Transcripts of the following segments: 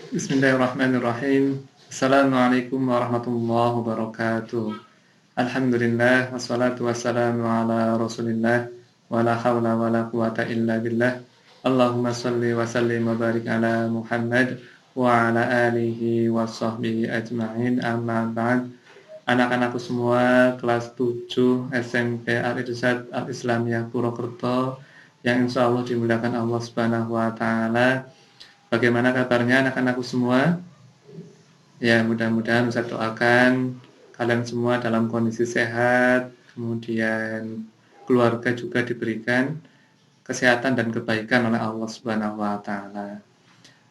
Bismillahirrahmanirrahim. Assalamualaikum warahmatullahi wabarakatuh. Alhamdulillah wassalatu wassalamu ala Rasulillah wa la haula wa la quwata illa billah. Allahumma shalli wa sallim wa barik ala Muhammad wa ala alihi wa sahbihi ajma'in. Amma ba'd. Anak-anakku semua kelas 7 SMP Al-Irsyad Al-Islamiyah Purwokerto yang insyaallah dimuliakan Allah Subhanahu wa taala. Bagaimana kabarnya anak-anakku semua? Ya, mudah-mudahan Ustaz doakan kalian semua dalam kondisi sehat, kemudian keluarga juga diberikan kesehatan dan kebaikan oleh Allah Subhanahu wa taala.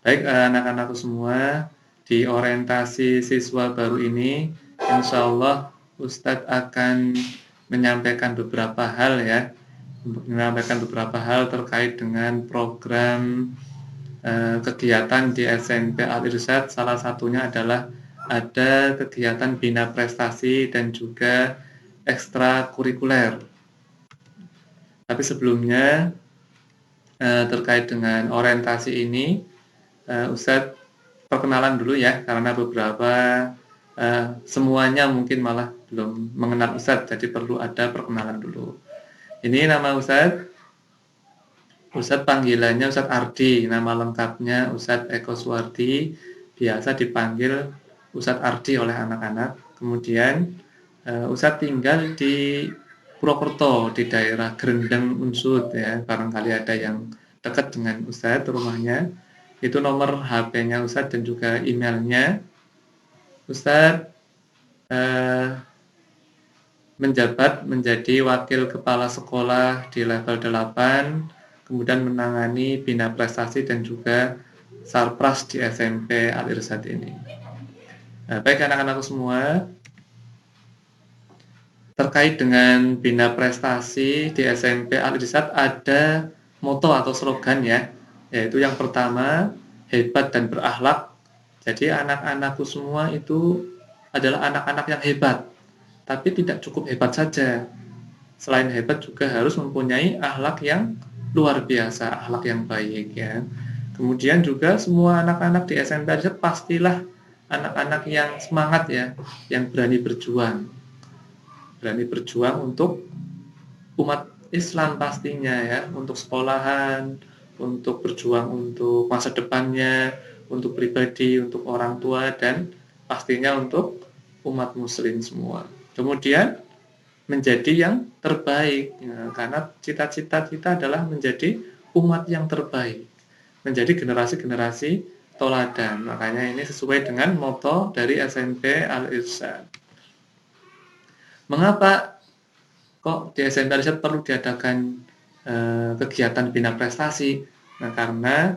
Baik, anak-anakku semua, di orientasi siswa baru ini insyaallah Ustadz akan menyampaikan beberapa hal terkait dengan program kegiatan di SMP Al-Irsyad. Salah satunya adalah ada kegiatan bina prestasi dan juga ekstrakurikuler. Tapi sebelumnya terkait dengan orientasi ini, Ustadz perkenalan dulu ya, karena beberapa semuanya mungkin malah belum mengenal Ustadz, jadi perlu ada perkenalan dulu. Ini nama Ustadz panggilannya Ustadz Ardi, nama lengkapnya Ustadz Eko Suwardi, biasa dipanggil Ustadz Ardi oleh anak-anak. Kemudian Ustadz tinggal di Purwokerto, di daerah Grendeng Unsud ya, barangkali ada yang dekat dengan Ustadz rumahnya. Itu nomor HP-nya Ustadz dan juga emailnya. Ustadz menjabat menjadi wakil kepala sekolah di level 8, kemudian menangani bina prestasi dan juga sarpras di SMP Al-Irsyad ini. Baik anak-anakku semua, terkait dengan bina prestasi di SMP Al-Irsyad ada moto atau slogan ya, yaitu yang pertama, hebat dan berakhlak. Jadi anak-anakku semua itu adalah anak-anak yang hebat, tapi tidak cukup hebat saja. Selain hebat juga harus mempunyai akhlak yang luar biasa, akhlak yang baik ya. Kemudian juga semua anak-anak di SMP Al-Irsyad pastilah anak-anak yang semangat ya, yang berani berjuang untuk umat Islam pastinya ya, untuk sekolahan, untuk berjuang untuk masa depannya, untuk pribadi, untuk orang tua, dan pastinya untuk umat muslim semua. Kemudian menjadi yang terbaik ya, karena cita-cita kita adalah menjadi umat yang terbaik, menjadi generasi-generasi toladan. Makanya ini sesuai dengan moto dari SMP Al-Irsyad. Mengapa kok di SMP Al-Irsyad perlu diadakan kegiatan bina prestasi? Nah, karena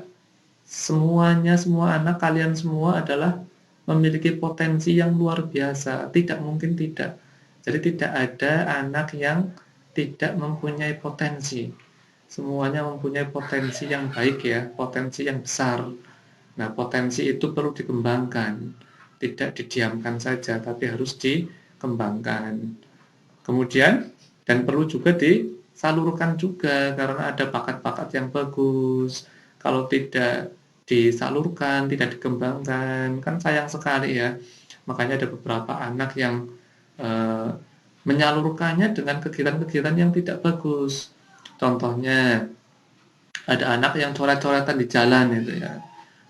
semua anak kalian semua adalah memiliki potensi yang luar biasa, tidak mungkin tidak. Jadi tidak ada anak yang tidak mempunyai potensi. Semuanya mempunyai potensi yang baik ya, potensi yang besar. Nah, potensi itu perlu dikembangkan. Tidak didiamkan saja, tapi harus dikembangkan. Kemudian, dan perlu juga disalurkan juga, karena ada bakat-bakat yang bagus. Kalau tidak disalurkan, tidak dikembangkan, kan sayang sekali ya. Makanya ada beberapa anak yang menyalurkannya dengan kegiatan-kegiatan yang tidak bagus. Contohnya, ada anak yang coret-coretan di jalan itu ya,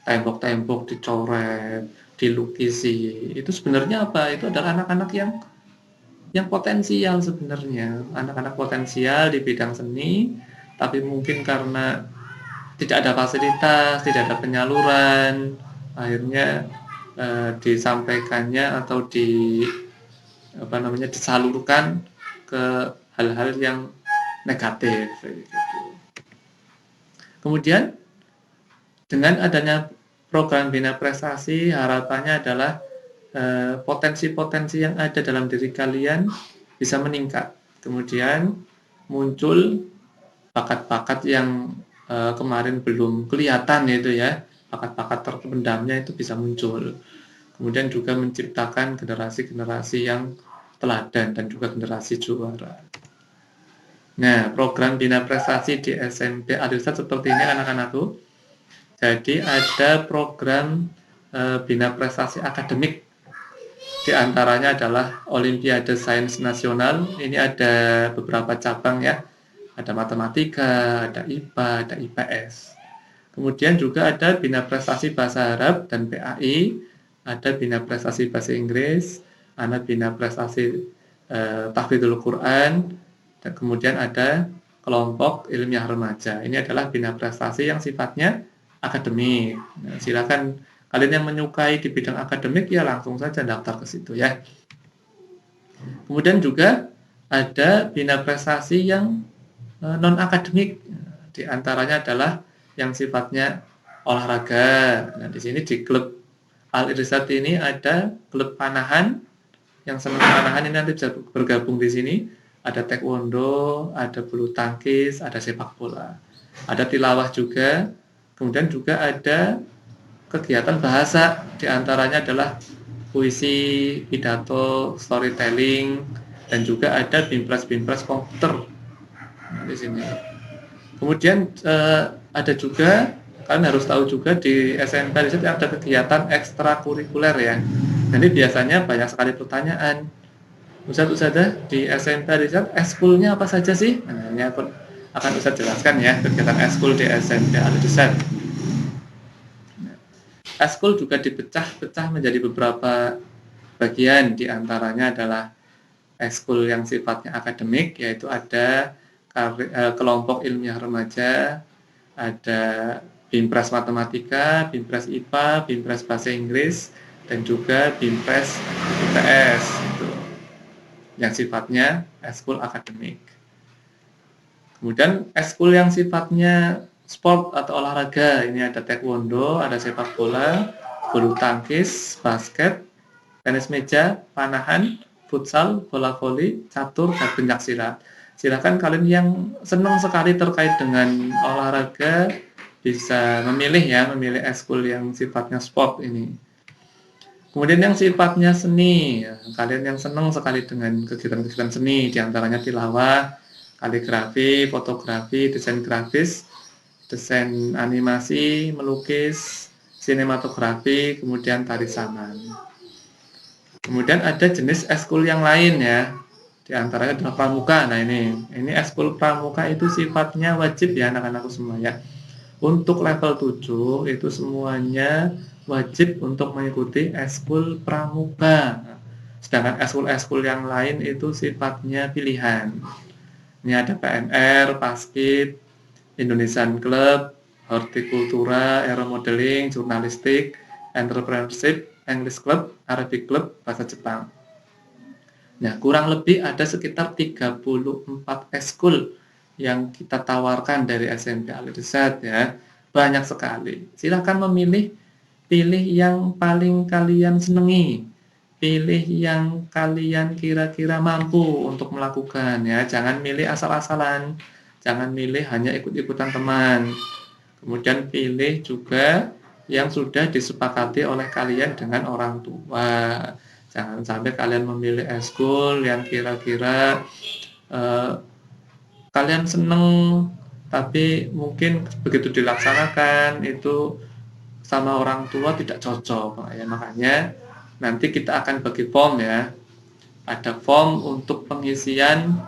tembok-tembok dicoret, dilukisi. Itu sebenarnya apa? Itu adalah anak-anak yang potensial sebenarnya, anak-anak potensial di bidang seni, tapi mungkin karena tidak ada fasilitas, tidak ada penyaluran, akhirnya disampaikannya atau disalurkan ke hal-hal yang negatif gitu. Kemudian dengan adanya program bina prestasi, harapannya adalah potensi-potensi yang ada dalam diri kalian bisa meningkat. Kemudian muncul bakat-bakat yang kemarin belum kelihatan itu ya, bakat-bakat terpendamnya itu bisa muncul. Kemudian juga menciptakan generasi-generasi yang teladan dan juga generasi juara. Nah, program bina prestasi di SMP Al-Irsyad seperti ini anak-anakku. Jadi ada program bina prestasi akademik. Di antaranya adalah Olimpiade Sains Nasional. Ini ada beberapa cabang ya. Ada matematika, ada IPA, ada IPS. Kemudian juga ada bina prestasi bahasa Arab dan PAI, ada bina prestasi bahasa Inggris, ada bina prestasi tahfidzul Quran, dan kemudian ada kelompok ilmiah remaja. Ini adalah bina prestasi yang sifatnya akademik. Nah, silakan kalian yang menyukai di bidang akademik ya langsung saja daftar ke situ ya. Kemudian juga ada bina prestasi yang non akademik. Di antaranya adalah yang sifatnya olahraga. Nah, di sini di klub Al-Irsyad ini ada klub panahan. Yang senang panahan ini nanti bisa bergabung di sini. Ada taekwondo, ada bulu tangkis, ada sepak bola. Ada tilawah juga. Kemudian juga ada kegiatan bahasa. Di antaranya adalah puisi, pidato, storytelling, dan juga ada bimpres-bimpres komputer. Nah, di sini. Kemudian ada juga, kalian harus tahu juga di SMK di situ ada kegiatan ekstrakurikuler ya. Jadi biasanya banyak sekali pertanyaan. Ustadz di SMK di situ ekskulnya apa saja sih? Nah, ini akan Ustadz jelaskan ya kegiatan ekskul di SMK Al-Irsyad. Ekskul juga dipecah-pecah menjadi beberapa bagian, di antaranya adalah ekskul yang sifatnya akademik, yaitu ada kelompok ilmiah remaja, ada bimpres matematika, bimpres IPA, bimpres bahasa Inggris, dan juga bimpres IPS gitu, yang sifatnya ekskul akademik. Kemudian ekskul yang sifatnya sport atau olahraga, ini ada taekwondo, ada sepak bola, bulu tangkis, basket, tenis meja, panahan, futsal, bola voli, catur, dan pencaksilat. Silakan kalian yang senang sekali terkait dengan olahraga bisa memilih ekskul yang sifatnya sport ini. Kemudian yang sifatnya seni, ya, kalian yang senang sekali dengan kegiatan-kegiatan seni, diantaranya tilawah, kaligrafi, fotografi, desain grafis, desain animasi, melukis, sinematografi, kemudian tari saman. Kemudian ada jenis ekskul yang lain ya. Di antaranya adalah pramuka. Nah, ini ekskul pramuka itu sifatnya wajib ya anak-anakku semua ya. Untuk level 7 itu semuanya wajib untuk mengikuti ekskul pramuka. Sedangkan ekskul-ekskul yang lain itu sifatnya pilihan. Ini ada PNR, Paskib, Indonesian Club, Hortikultura, Aeromodeling, Jurnalistik, Entrepreneurship, English Club, Arabic Club, Bahasa Jepang. Nah, kurang lebih ada sekitar 34 ekskul yang kita tawarkan dari SMP Al-Irsyad ya. Banyak sekali. Silakan pilih yang paling kalian senangi. Pilih yang kalian kira-kira mampu untuk melakukan ya. Jangan milih asal-asalan. Jangan milih hanya ikut-ikutan teman. Kemudian pilih juga yang sudah disepakati oleh kalian dengan orang tua. Jangan sampai kalian memilih ekskul yang kira-kira kalian seneng tapi mungkin begitu dilaksanakan itu sama orang tua tidak cocok ya. Makanya nanti kita akan bagi form ya. Ada form untuk pengisian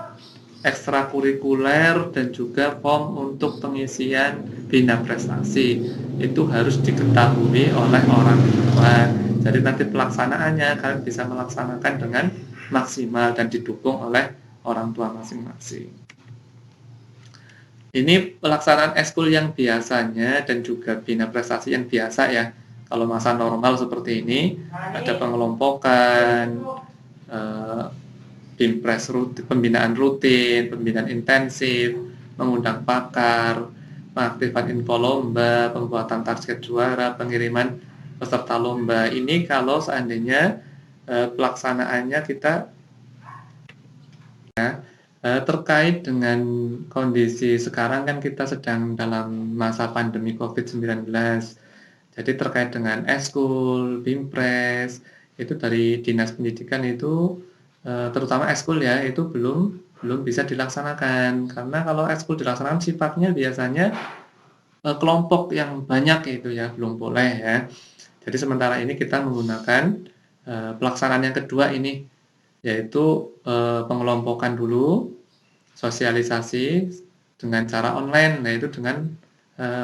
ekstrakurikuler dan juga form untuk pengisian bina prestasi. Itu harus diketahui oleh orang tua. Jadi nanti pelaksanaannya kalian bisa melaksanakan dengan maksimal dan didukung oleh orang tua masing-masing. Ini pelaksanaan ekskul yang biasanya dan juga bina prestasi yang biasa ya. Kalau masa normal seperti ini ada pengelompokan, bimpres rutin, pembinaan rutin, pembinaan intensif, mengundang pakar, pengaktifan info lomba, pembuatan target juara, pengiriman peserta lomba. Ini kalau seandainya pelaksanaannya kita ya, terkait dengan kondisi sekarang kan kita sedang dalam masa pandemi COVID-19. Jadi terkait dengan ekskul, bimpres, itu dari Dinas Pendidikan itu terutama ekskul ya itu belum bisa dilaksanakan karena kalau ekskul dilaksanakan sifatnya biasanya kelompok yang banyak itu ya belum boleh ya. Jadi sementara ini kita menggunakan pelaksanaan yang kedua ini, yaitu pengelompokan dulu, sosialisasi dengan cara online, yaitu dengan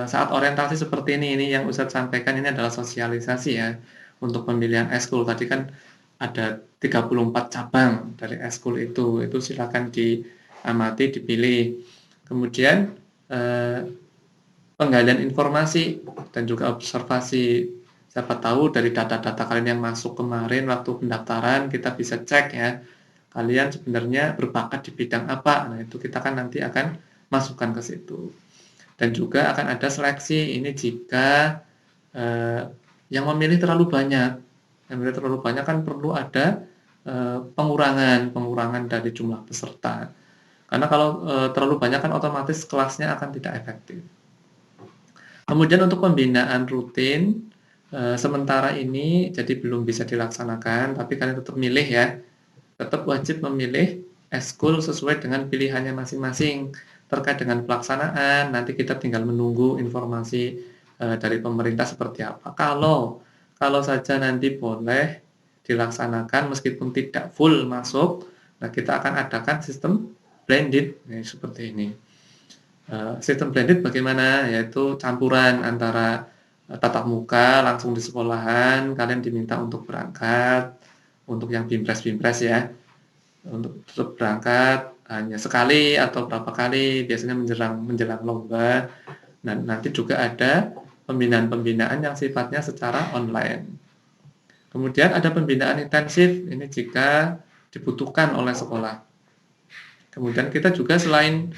saat orientasi seperti ini yang Ustadz sampaikan ini adalah sosialisasi ya untuk pemilihan eskul. Tadi kan ada 34 cabang dari eskul itu silakan diamati, dipilih. Kemudian penggalian informasi dan juga observasi. Siapa tahu dari data-data kalian yang masuk kemarin waktu pendaftaran kita bisa cek ya, kalian sebenarnya berbakat di bidang apa. Nah, itu kita kan nanti akan masukkan ke situ. Dan juga akan ada seleksi ini jika yang memilih terlalu banyak. Yang memilih terlalu banyak kan perlu ada pengurangan dari jumlah peserta. Karena kalau terlalu banyak kan otomatis kelasnya akan tidak efektif. Kemudian untuk pembinaan rutin sementara ini jadi belum bisa dilaksanakan, tapi kalian tetap milih ya, tetap wajib memilih eskul sesuai dengan pilihannya masing-masing. Terkait dengan pelaksanaan, nanti kita tinggal menunggu informasi dari pemerintah seperti apa. Kalau saja nanti boleh dilaksanakan meskipun tidak full masuk, nah kita akan adakan sistem blended seperti ini. Sistem blended bagaimana? Yaitu campuran antara tatap muka langsung di sekolahan, kalian diminta untuk berangkat, untuk yang bimpres ya, untuk berangkat hanya sekali atau berapa kali, biasanya menjelang lomba. Nah, nanti juga ada pembinaan yang sifatnya secara online. Kemudian ada pembinaan intensif, ini jika dibutuhkan oleh sekolah. Kemudian kita juga selain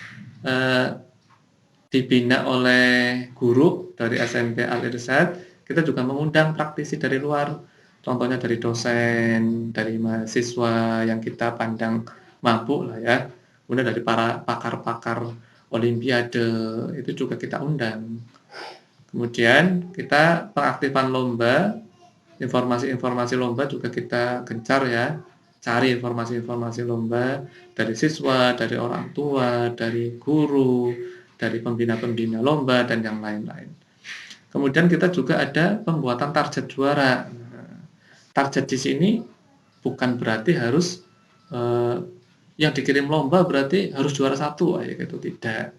dibina oleh guru dari SMP Al-Irsyad, kita juga mengundang praktisi dari luar, contohnya dari dosen, dari mahasiswa yang kita pandang mampu lah ya, kemudian dari para pakar-pakar olimpiade, itu juga kita undang. Kemudian kita pengaktifan lomba, informasi-informasi lomba juga kita gencar ya, cari informasi-informasi lomba dari siswa, dari orang tua, dari guru, dari pembina-pembina lomba, dan yang lain-lain. Kemudian kita juga ada pembuatan target juara. Target di sini bukan berarti harus yang dikirim lomba berarti harus juara 1, gitu, tidak.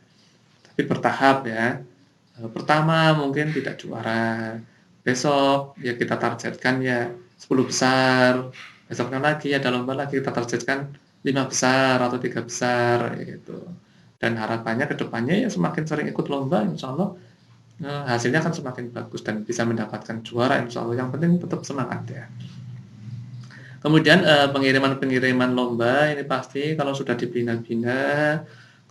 Tapi bertahap ya. Pertama mungkin tidak juara, besok ya kita targetkan ya 10 besar, besoknya lagi ada lomba lagi kita targetkan 5 besar atau 3 besar gitu. Dan harapannya ke depannya ya semakin sering ikut lomba, insya Allah hasilnya akan semakin bagus dan bisa mendapatkan juara, insya Allah. Yang penting tetap semangat ya. Kemudian pengiriman lomba ini pasti kalau sudah dibina-bina,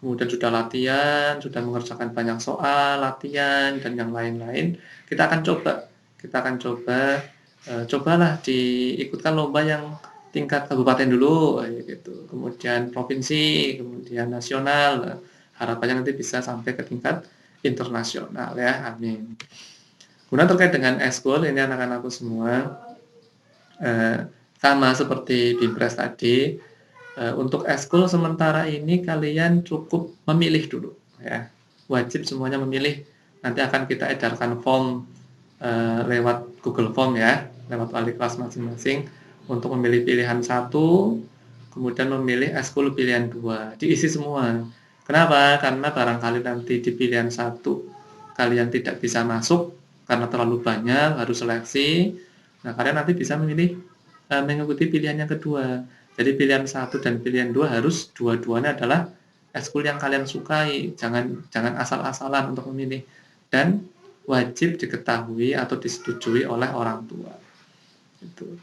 kemudian sudah latihan, sudah mengerjakan banyak soal, latihan, dan yang lain-lain, kita akan coba, cobalah diikutkan lomba yang tingkat kabupaten dulu, gitu. Kemudian provinsi, kemudian nasional, harapannya nanti bisa sampai ke tingkat internasional ya, amin. Kemudian terkait dengan eskul, ini anak-anakku semua, sama seperti Bimpres tadi, untuk eskul sementara ini kalian cukup memilih dulu ya, wajib semuanya memilih. Nanti akan kita edarkan form lewat Google Form ya, lewat wali kelas masing-masing untuk memilih pilihan 1, kemudian memilih eskul pilihan 2, diisi semua. Kenapa? Karena barangkali nanti di pilihan 1 kalian tidak bisa masuk karena terlalu banyak, harus seleksi. Nah, kalian nanti bisa memilih mengikuti pilihan yang kedua. Jadi pilihan 1 dan pilihan 2 harus dua-duanya adalah eskul yang kalian sukai. Jangan asal-asalan untuk memilih, dan wajib diketahui atau disetujui oleh orang tua. Gitu.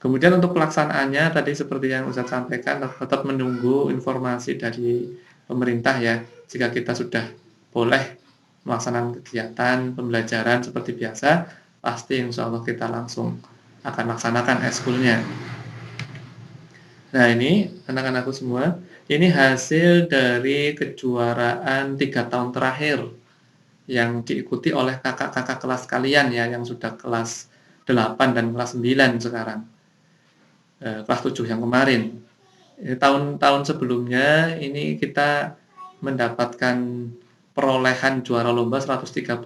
Kemudian untuk pelaksanaannya tadi seperti yang Ustadz sampaikan, tetap menunggu informasi dari pemerintah ya. Jika kita sudah boleh melaksanakan kegiatan pembelajaran seperti biasa, pasti insya Allah kita langsung akan laksanakan eskulnya. Nah, ini anak-anakku semua, ini hasil dari kejuaraan 3 tahun terakhir yang diikuti oleh kakak-kakak kelas kalian ya, yang sudah kelas 8 dan kelas 9 sekarang, kelas 7 yang kemarin. Tahun-tahun sebelumnya ini kita mendapatkan perolehan juara lomba 131,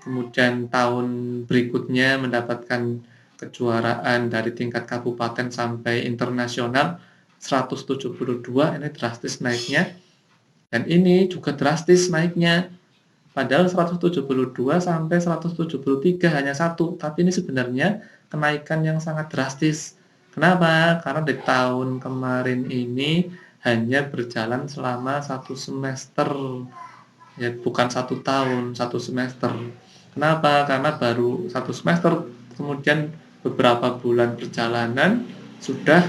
kemudian tahun berikutnya mendapatkan kejuaraan dari tingkat kabupaten sampai internasional 172, ini drastis naiknya. Dan ini juga drastis naiknya. Padahal 172 sampai 173 hanya satu, tapi ini sebenarnya kenaikan yang sangat drastis. Kenapa? Karena di tahun kemarin ini hanya berjalan selama 1 semester, ya bukan 1 tahun, 1 semester. Kenapa? Karena baru 1 semester, kemudian beberapa bulan perjalanan sudah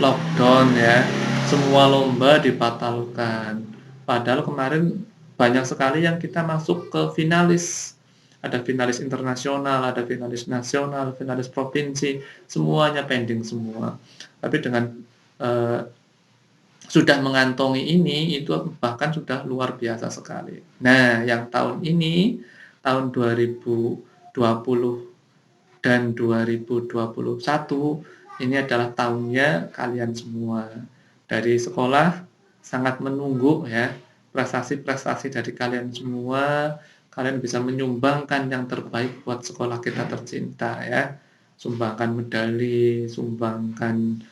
lockdown ya, semua lomba dibatalkan. Padahal kemarin banyak sekali yang kita masuk ke finalis. Ada finalis internasional, ada finalis nasional, finalis provinsi, semuanya pending semua. Tapi dengan sudah mengantongi ini, itu bahkan sudah luar biasa sekali. Nah, yang tahun ini, tahun 2020 dan 2021, ini adalah tahunnya kalian semua. Dari sekolah sangat menunggu ya prestasi-prestasi dari kalian semua. Kalian bisa menyumbangkan yang terbaik buat sekolah kita tercinta ya. Sumbangkan medali, sumbangkan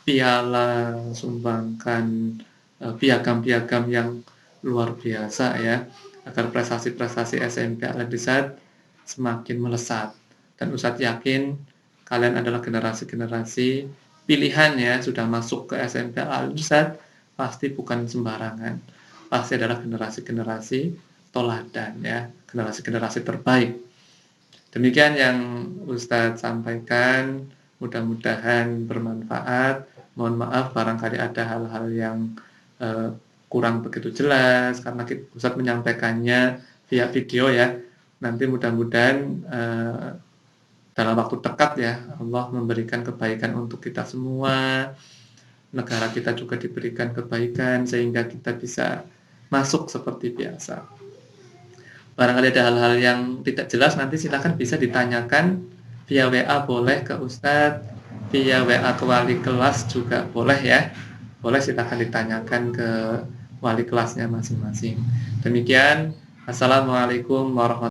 piala, sumbangkan piagam-piagam yang luar biasa ya, agar prestasi-prestasi SMP Al-Irsyaad semakin melesat. Dan Ustadz yakin kalian adalah generasi-generasi pilihan ya, sudah masuk ke SMP Al-Irsyaad pasti bukan sembarangan, pasti adalah generasi-generasi toladan ya, generasi-generasi terbaik. Demikian yang Ustadz sampaikan, mudah-mudahan bermanfaat. Mohon maaf barangkali ada hal-hal yang kurang begitu jelas karena Ustadz menyampaikannya via video ya. Nanti mudah-mudahan dalam waktu dekat ya, Allah memberikan kebaikan untuk kita semua, negara kita juga diberikan kebaikan sehingga kita bisa masuk seperti biasa. Barangkali ada hal-hal yang tidak jelas, nanti silakan bisa ditanyakan via WA boleh ke Ustadz, via WA ke wali kelas juga boleh ya. Boleh silakan ditanyakan ke wali kelasnya masing-masing. Demikian, Assalamualaikum warahmatullahi wabarakatuh.